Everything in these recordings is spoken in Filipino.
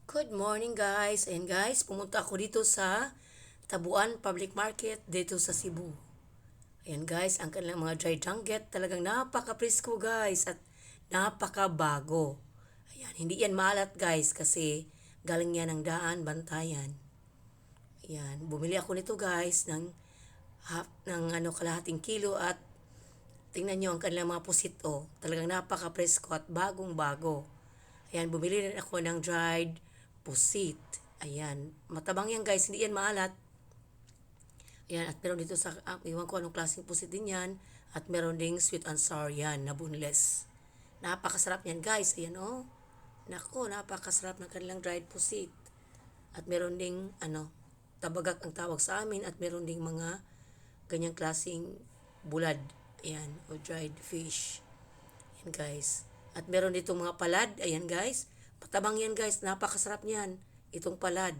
Good morning guys. And guys, pumunta ako dito sa Tabuan Public Market dito sa Cebu. Ayan guys, ang kanilang mga dry junket talagang napaka-presko guys at napaka-bago. Ayan, hindi yan maalat guys kasi galing yan ng daan, bantayan. Ayan, bumili ako nito guys ng kalahating kilo at tingnan nyo ang kanilang mga pusito. Talagang napaka-presko at bagong-bago. Ayan, bumili rin ako ng dried pusit. Ayan, matabang yan guys, hindi yan maalat. Ayan, at meron dito sa, iwan ko anong klaseng pusit din yan. At meron ding sweet and sour yan, na boneless. Napakasarap yan guys, ayan oh. Nako, napakasarap ng kanilang dried pusit. At meron ding, tabagak ang tawag sa amin. At meron ding mga ganyang klaseng bulad. Ayan, o dried fish. Ayan guys. At meron dito mga palad. Ayan guys. Patabang yan guys. Napakasarap niyan. Itong palad.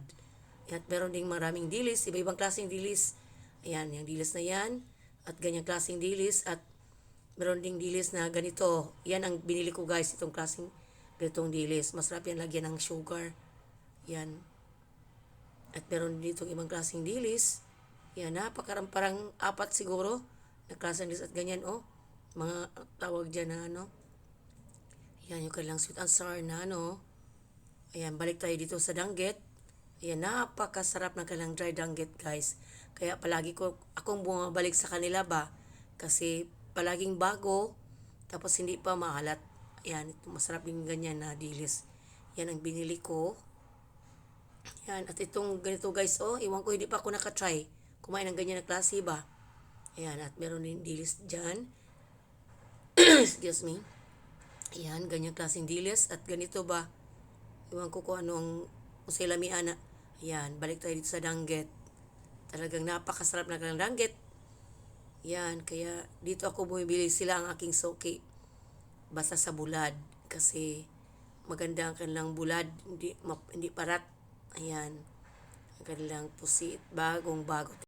At meron ding maraming dilis. Iba-ibang klaseng dilis. Ayan, yung dilis na yan. At ganyang klaseng dilis. At meron ding dilis na ganito. Yan ang binili ko guys. Itong klaseng ganitong dilis. Masarap yan lagyan ng sugar. Yan. At meron dito ibang klaseng dilis. Yan, parang apat siguro. Na klaseng dilis at ganyan oh. Mga tawag dyan na Ayan, yung kanilang sweet and sour na Ayan, balik tayo dito sa danggit. Ayan, napakasarap ng kanilang dry danggit guys. Kaya palagi akong bumabalik sa kanila ba. Kasi palaging bago. Tapos hindi pa maalat. Ayan, ito masarap din ganyan na dilis. Yan ang binili ko. Ayan, at itong ganito guys iwan ko hindi pa ako nakatry. Kumain ng ganyan na klase ba. Ayan, at meron din dilis dyan. Excuse me. Ayan, ganyang klaseng dilis. At ganito ba, iwan ko kung anong usilamiana. Ayan, balik tayo dito sa danggit. Talagang napakasarap na kanilang danggit. Ayan, kaya dito ako bumibili sila ang aking soki. Basta sa bulad. Kasi maganda ang kanilang bulad. Hindi parat. Ayan, ang kanilang pusit. Bagong bago.